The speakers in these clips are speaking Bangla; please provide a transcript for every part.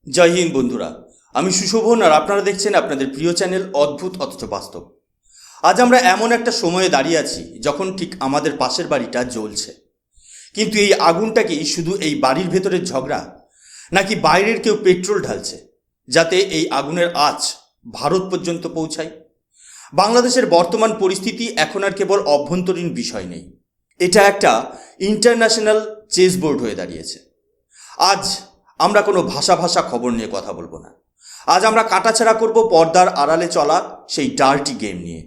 জয় হিন্দ বন্ধুরা, আমি সুশোভন আর আপনারা দেখছেন আপনাদের প্রিয় চ্যানেল অদ্ভুত অথচ বাস্তব। আজ আমরা এমন একটা সময়ে দাঁড়িয়ে আছি যখন ঠিক আমাদের পাশের বাড়িটা জ্বলছে, কিন্তু এই আগুনটা কি শুধু এই বাড়ির ভেতরের ঝগড়া, নাকি বাইরের কেউ পেট্রোল ঢালছে যাতে এই আগুনের আঁচ ভারত পর্যন্ত পৌঁছায়? বাংলাদেশের বর্তমান পরিস্থিতি এখন আর কেবল অভ্যন্তরীণ বিষয় নেই, এটা একটা ইন্টারন্যাশনাল চেস বোর্ড হয়ে দাঁড়িয়েছে। আজ আমরা কোনো ভাষা খবর নিয়ে কথা বলবো না। আজ আমরা কাটাছেড়া করব পর্দার আড়ালে চলা সেই ডার্টি গেম নিয়ে,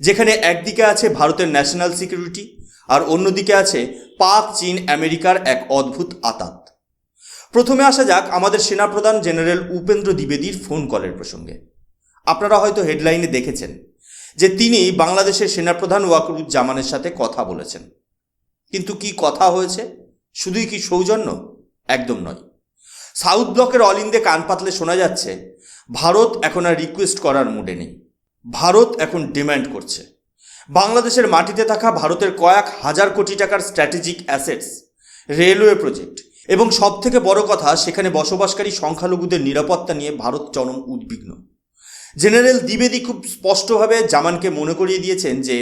যেখানে একদিকে আছে ভারতের ন্যাশনাল সিকিউরিটি আর অন্যদিকে আছে পাক, চীন, আমেরিকার এক অদ্ভুত আঁতাত। প্রথমে আসা যাক আমাদের সেনাপ্রধান জেনারেল উপেন্দ্র দ্বিবেদীর ফোন কলের প্রসঙ্গে। আপনারা হয়তো হেডলাইনে দেখেছেন যে তিনি বাংলাদেশের সেনাপ্রধান ওয়াকারুজ্জামানের সাথে কথা বলেছেন। কিন্তু কি কথা হয়েছে? শুধুই কি সৌজন্য? একদম নয়। সাউথ ব্লকের অল ইন্ডিয়া কান পাতলে শোনা যাচ্ছে ভারত এখন আর রিকোয়েস্ট করার মুডে নেই, ভারত এখন ডিম্যান্ড করছে। বাংলাদেশের মাটিতে থাকা ভারতের কয়েক হাজার কোটি টাকার স্ট্র্যাটেজিক অ্যাসেটস, রেলওয়ে প্রজেক্ট এবং সবথেকে বড় কথা, সেখানে বসবাসকারী সংখ্যালঘুদের নিরাপত্তা নিয়ে ভারত চরম উদ্বিগ্ন। জেনারেল দ্বিবেদী খুব স্পষ্টভাবে জামানকে মনে করিয়ে দিয়েছেন যে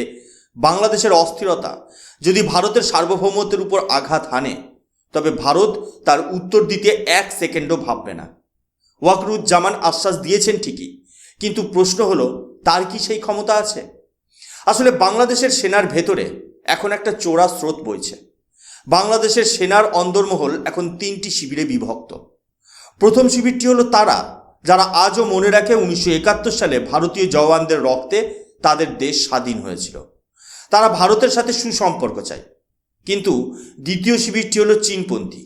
বাংলাদেশের অস্থিরতা যদি ভারতের সার্বভৌমত্বের উপর আঘাত হানে, তবে ভারত তার উত্তর দিতে এক সেকেন্ডও ভাববে না। ওয়াকারুজ্জামান আশ্বাস দিয়েছেন ঠিকই, কিন্তু প্রশ্ন হলো তার কি সেই ক্ষমতা আছে? আসলে বাংলাদেশের সেনার ভেতরে এখন একটা চোরা স্রোত বইছে। বাংলাদেশের সেনার অন্দরমহল এখন 3টি শিবিরে বিভক্ত। প্রথম শিবিরটি হলো তারা যারা আজও মনে রাখে 1971 সালে ভারতীয় জওয়ানদের রক্তে তাদের দেশ স্বাধীন হয়েছিল। তারা ভারতের সাথে সুসম্পর্ক চায়। কিন্তু দ্বিতীয় শিবিরটি হলো চীনপন্থী,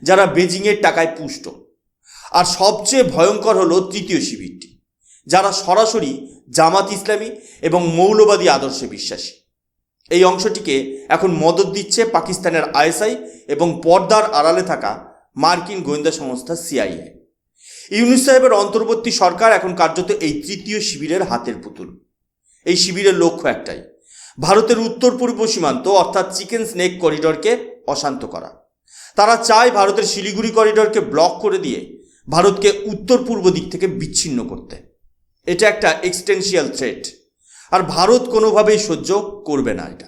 যারা বেজিংয়ের টাকায় পুষ্ট। আর সবচেয়ে ভয়ঙ্কর হলো তৃতীয় শিবিরটি, যারা সরাসরি জামাত ইসলামী এবং মৌলবাদী আদর্শে বিশ্বাসী। এই অংশটিকে এখন মদত দিচ্ছে পাকিস্তানের আইএসআই এবং পর্দার আড়ালে থাকা মার্কিন গোয়েন্দা সংস্থা সিআইএ। ইউনূস সাহেবের অন্তর্বর্তী সরকার এখন কার্যত এই তৃতীয় শিবিরের হাতের পুতুল। এই শিবিরের লক্ষ্য একটাই, ভারতের উত্তর পূর্ব সীমান্ত অর্থাৎ চিকেন স্নেক করিডরকে অশান্ত করা। তারা চায় ভারতের শিলিগুড়ি করিডরকে ব্লক করে দিয়ে ভারতকে উত্তর পূর্ব দিক থেকে বিচ্ছিন্ন করতে। এটা একটা এক্সটেনশিয়াল থ্রেট, আর ভারত কোনোভাবেই সহ্য করবে না এটা।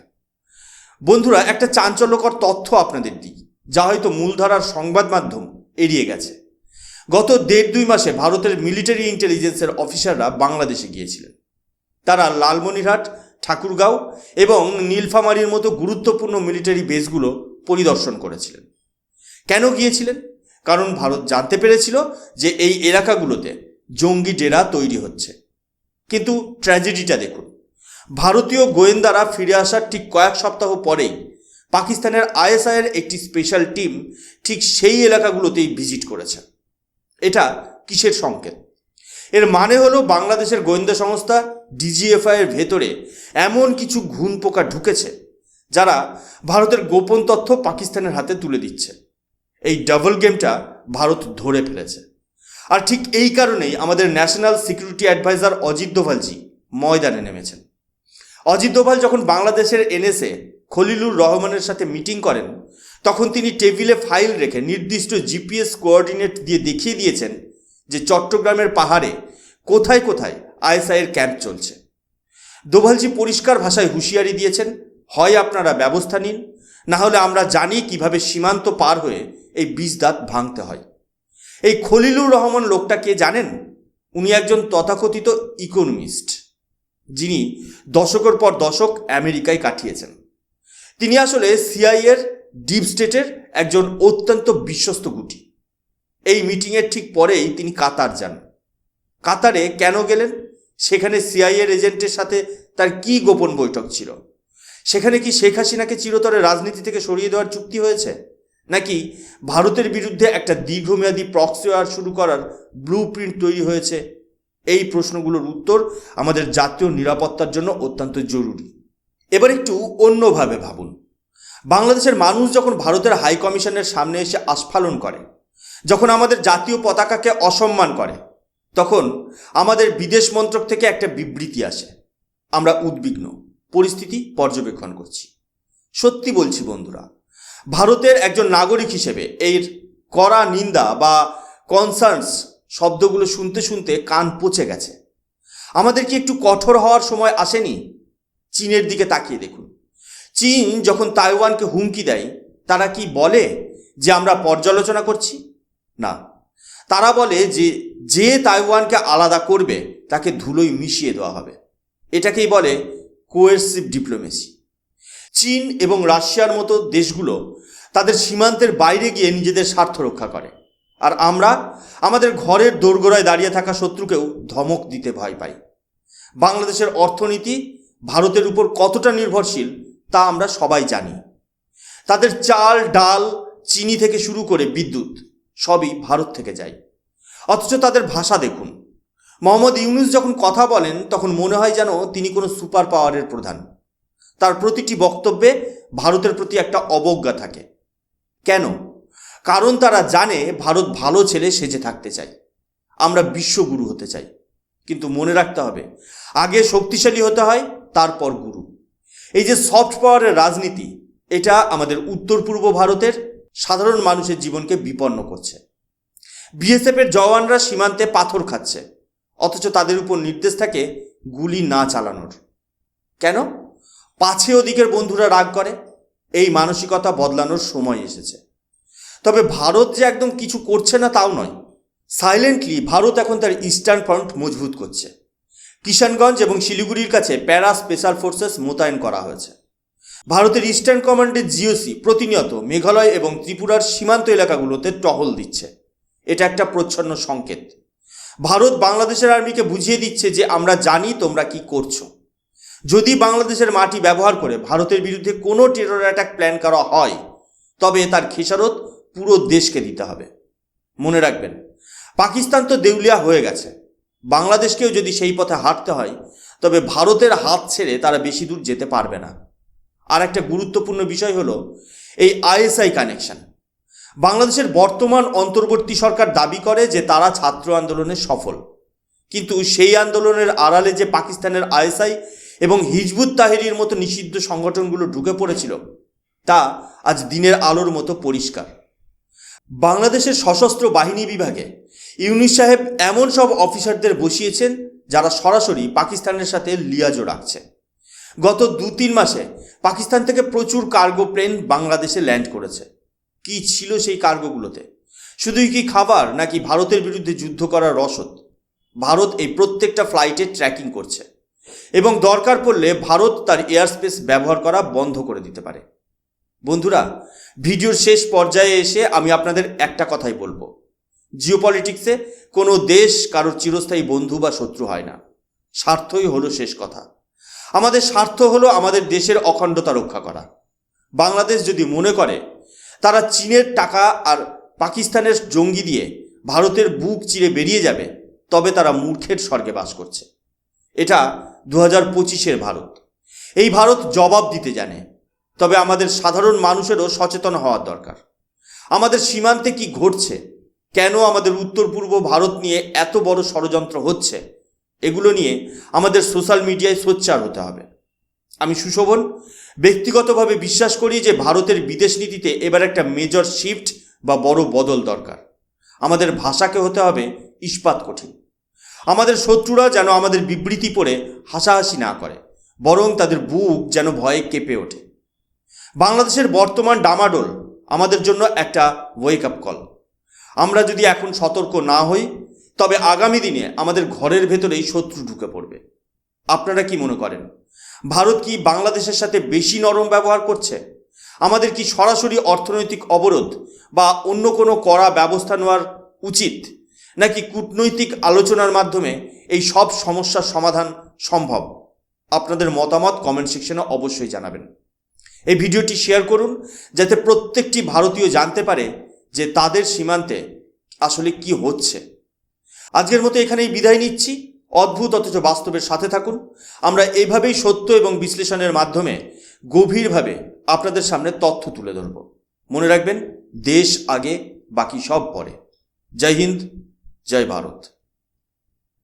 বন্ধুরা, একটা চাঞ্চল্যকর তথ্য আপনাদের দিই, যা হয়তো মূলধারার সংবাদ মাধ্যম এড়িয়ে গেছে। গত 1.5-2 মাসে ভারতের মিলিটারি ইন্টেলিজেন্সের অফিসাররা বাংলাদেশে গিয়েছিলেন। তারা লালমনিরহাট, ঠাকুরগাঁও এবং নীলফামারীর মতো গুরুত্বপূর্ণ মিলিটারি বেসগুলো পরিদর্শন করেছিলেন। কেন গিয়েছিলেন? কারণ ভারত জানতে পেরেছিল যে এই এলাকাগুলোতে জঙ্গি ডেরা তৈরি হচ্ছে। কিন্তু ট্র্যাজেডিটা দেখুন, ভারতীয় গোয়েন্দারা ফিরে আসার ঠিক কয়েক সপ্তাহ পরেই পাকিস্তানের আইএসআইয়ের একটি স্পেশাল টিম ঠিক সেই এলাকাগুলোতেই ভিজিট করেছে। এটা কিসের সংকেত? এর মানে হলো বাংলাদেশের গোয়েন্দা সংস্থা ডিজিএফআই এর ভেতরে এমন কিছু ঘুণ পোকা ঢুকেছে যারা ভারতের গোপন তথ্য পাকিস্তানের হাতে তুলে দিচ্ছে। এই ডাবল গেমটা ভারত ধরে ফেলেছে। আর ঠিক এই কারণেই আমাদের ন্যাশনাল সিকিউরিটি অ্যাডভাইজার অজিত দোভালজি ময়দানে নেমেছেন। অজিত দোভাল যখন বাংলাদেশের এনএসএ খলিলুর রহমানের সাথে মিটিং করেন, তখন তিনি টেবিলে ফাইল রেখে নির্দিষ্ট জিপিএস কোঅর্ডিনেট দিয়ে দেখিয়ে দিয়েছেন যে চট্টগ্রামের পাহাড়ে কোথায় কোথায় আইএসআইয়ের ক্যাম্প চলছে। দোভালজি পরিষ্কার ভাষায় হুঁশিয়ারি দিয়েছেন, হয় আপনারা ব্যবস্থা নিন, না হলে আমরা জানি কিভাবে সীমান্ত পার হয়ে এই বিষদাঁত ভাঙতে হয়। এই খলিলুর রহমান লোকটা কে জানেন? উনি একজন তথাকথিত ইকোনমিস্ট, যিনি দশকের পর দশক আমেরিকায় কাটিয়েছেন। তিনি আসলে সিআইএর ডিপ স্টেটের একজন অত্যন্ত বিশ্বস্ত গুটি। এই মিটিংয়ের ঠিক পরেই তিনি কাতার যান। কাতারে কেন গেলেন? সেখানে সিআইএর এজেন্টের সাথে তার কি গোপন বৈঠক ছিল? সেখানে কি শেখ হাসিনাকে চিরতরে রাজনীতি থেকে সরিয়ে দেওয়ার চুক্তি হয়েছে, নাকি ভারতের বিরুদ্ধে একটা দীর্ঘমেয়াদী প্রক্সি ওয়ার শুরু করার ব্লু প্রিন্ট তৈরি হয়েছে? এই প্রশ্নগুলোর উত্তর আমাদের জাতীয় নিরাপত্তার জন্য অত্যন্ত জরুরি। এবার একটু অন্যভাবে ভাবুন। বাংলাদেশের মানুষ যখন ভারতের হাই কমিশনের সামনে এসে আস্ফালন করে, যখন আমাদের জাতীয় পতাকাকে অসম্মান করে, তখন আমাদের বিদেশ মন্ত্রক থেকে একটা বিবৃতি আসে, আমরা উদ্বিগ্ন, পরিস্থিতি পর্যবেক্ষণ করছি। সত্যি বলছি বন্ধুরা, ভারতের একজন নাগরিক হিসেবে এর কড়া নিন্দা বা কনসার্নস শব্দগুলো শুনতে শুনতে কান পচে গেছে। আমাদের কি একটু কঠোর হওয়ার সময় আসেনি? চীনের দিকে তাকিয়ে দেখুন। চীন যখন তাইওয়ানকে হুমকি দেয়, তারা কি বলে যে আমরা পর্যালোচনা করছি? না, তারা বলে যে যে তাইওয়ানকে আলাদা করবে তাকে ধুলোয় মিশিয়ে দেওয়া হবে। এটাকেই বলে কোয়েরসিভ ডিপ্লোমেসি। চীন এবং রাশিয়ার মতো দেশগুলো তাদের সীমান্তের বাইরে গিয়ে নিজেদের স্বার্থ রক্ষা করে, আর আমরা আমাদের ঘরের দোরগোড়ায় দাঁড়িয়ে থাকা শত্রুকেও ধমক দিতে ভয় পাই। বাংলাদেশের অর্থনীতি ভারতের উপর কতটা নির্ভরশীল তা আমরা সবাই জানি। তাদের চাল, ডাল, চিনি থেকে শুরু করে বিদ্যুৎ সবই ভারত থেকে যায়। অথচ তাদের ভাষা দেখুন। মোহাম্মদ ইউনূস যখন কথা বলেন তখন মনে হয় যেন তিনি কোনো সুপার পাওয়ারের প্রধান। তার প্রতিটি বক্তব্যে ভারতের প্রতি একটা অবজ্ঞা থাকে। কেন? কারণ তারা জানে ভারত ভালো ছেলে সেজে থাকতে চায়। আমরা বিশ্বগুরু হতে চাই, কিন্তু মনে রাখতে হবে আগে শক্তিশালী হতে হয়, তারপর গুরু। এই যে সফট পাওয়ারের রাজনীতি, এটা আমাদের উত্তর পূর্ব ভারতের সাধারণ মানুষের জীবনকে বিপন্ন করছে। বিএসএফের জওয়ানরা সীমান্তে পাথর খাচ্ছে, অথচ তাদের উপর নির্দেশ থাকে গুলি না চালানোর। কেন? পাছে ওদিকের বন্ধুরা রাগ করে। এই মানসিকতা বদলানোর সময় এসেছে। তবে ভারত যে একদম কিছু করছে না তাও নয়। সাইলেন্টলি ভারত এখন তার ইস্টার্ন ফ্রন্ট মজবুত করছে। কিষানগঞ্জ এবং শিলিগুড়ির কাছে প্যারা স্পেশাল ফোর্সেস মোতায়েন করা হয়েছে। ভারতের ইস্টার্ন কমান্ডের জিওসি প্রতিনিয়ত মেঘালয় এবং ত্রিপুরার সীমান্ত এলাকাগুলোতে টহল দিচ্ছে। এটা একটা প্রচ্ছন্ন সংকেত। ভারত বাংলাদেশের আর্মিকে বুঝিয়ে দিচ্ছে যে আমরা জানি তোমরা কি করছো। যদি বাংলাদেশের মাটি ব্যবহার করে ভারতের বিরুদ্ধে কোনো টেরর অ্যাটাক প্ল্যান করা হয়, তবে তার খেসারত পুরো দেশকে দিতে হবে। মনে রাখবেন, পাকিস্তান তো দেউলিয়া হয়ে গেছে। বাংলাদেশকেও যদি সেই পথে হাঁটতে হয়, তবে ভারতের হাত ছেড়ে তারা বেশি দূর যেতে পারবে না। আর একটা গুরুত্বপূর্ণ বিষয় হলো এই আইএসআই কানেকশন। বাংলাদেশের বর্তমান অন্তর্বর্তী সরকার দাবি করে যে তারা ছাত্র আন্দোলনে সফল, কিন্তু সেই আন্দোলনের আড়ালে যে পাকিস্তানের আইএসআই এবং হিজবুত তাহরির মতো নিষিদ্ধ সংগঠনগুলো ঢুকে পড়েছিল, তা আজ দিনের আলোর মতো পরিষ্কার। বাংলাদেশের সশস্ত্র বাহিনী বিভাগে ইউনূস সাহেব এমন সব অফিসারদের বসিয়েছেন যারা সরাসরি পাকিস্তানের সাথে লিয়াজো রাখছে। গত 2-3 মাসে পাকিস্তান থেকে প্রচুর কার্গো প্লেন বাংলাদেশে ল্যান্ড করেছে। কি ছিল সেই কার্গোগুলোতে? শুধুই কি খাবার, নাকি ভারতের বিরুদ্ধে যুদ্ধ করার রসদ? ভারত এই প্রত্যেকটা ফ্লাইটে ট্র্যাকিং করছে এবং দরকার পড়লে ভারত তার এয়ার স্পেস ব্যবহার করা বন্ধ করে দিতে পারে। বন্ধুরা, ভিডিওর শেষ পর্যায়ে এসে আমি আপনাদের একটা কথাই বলবো, জিওপলিটিক্সে কোনো দেশ কারোর চিরস্থায়ী বন্ধু বা শত্রু হয় না। স্বার্থই হলো শেষ কথা। আমাদের স্বার্থ হলো আমাদের দেশের অখণ্ডতা রক্ষা করা। বাংলাদেশ যদি মনে করে তারা চীনের টাকা আর পাকিস্তানের জঙ্গি দিয়ে ভারতের বুক চিরে বেরিয়ে যাবে, তবে তারা মূর্খের স্বর্গে বাস করছে। এটা 2025-এর ভারত। এই ভারত জবাব দিতে জানে। তবে আমাদের সাধারণ মানুষেরও সচেতন হওয়ার দরকার। আমাদের সীমান্তে কি ঘটছে, কেন আমাদের উত্তর পূর্ব ভারত নিয়ে এত বড় ষড়যন্ত্র হচ্ছে, এগুলো নিয়ে আমাদের সোশ্যাল মিডিয়ায় সোচ্চার হতে হবে। আমি সুশোভন ব্যক্তিগতভাবে বিশ্বাস করি যে ভারতের বিদেশ নীতিতে এবার একটা মেজর শিফট বা বড় বদল দরকার। আমাদের ভাষাকে হতে হবে ইস্পাত কঠিন। আমাদের শত্রুরা যেন আমাদের বিবৃতি পড়ে হাসাহাসি না করে, বরং তাদের বুক যেন ভয়ে কেঁপে ওঠে। বাংলাদেশের বর্তমান ডামাডোল আমাদের জন্য একটা ওয়েক আপ কল। আমরা যদি এখন সতর্ক না হই, তবে আগামী দিনে আমাদের ঘরের ভেতরেই শত্রু ঢুকে পড়বে। আপনারা কি মনে করেন, ভারত কি বাংলাদেশের সাথে বেশি নরম ব্যবহার করছে? আমাদের কি সরাসরি অর্থনৈতিক অবরোধ বা অন্য কোনো কড়া ব্যবস্থা নেওয়ার উচিত, নাকি কূটনৈতিক আলোচনার মাধ্যমে এই সব সমস্যার সমাধান সম্ভব? আপনাদের মতামত কমেন্ট সেকশনে অবশ্যই জানাবেন। এই ভিডিওটি শেয়ার করুন যাতে প্রত্যেকটি ভারতীয় জানতে পারে যে তাদের সীমান্তে আসলে কি হচ্ছে। আজকের মতো এখানেই বিদায় নিচ্ছি। অদ্ভুত অথচ বাস্তবের সাথে থাকুন। আমরা এইভাবেই সত্য এবং বিশ্লেষণের মাধ্যমে গভীরভাবে আপনাদের সামনে তথ্য তুলে ধরব। মনে রাখবেন, দেশ আগে, বাকি সব পরে। জয় হিন্দ, জয় ভারত।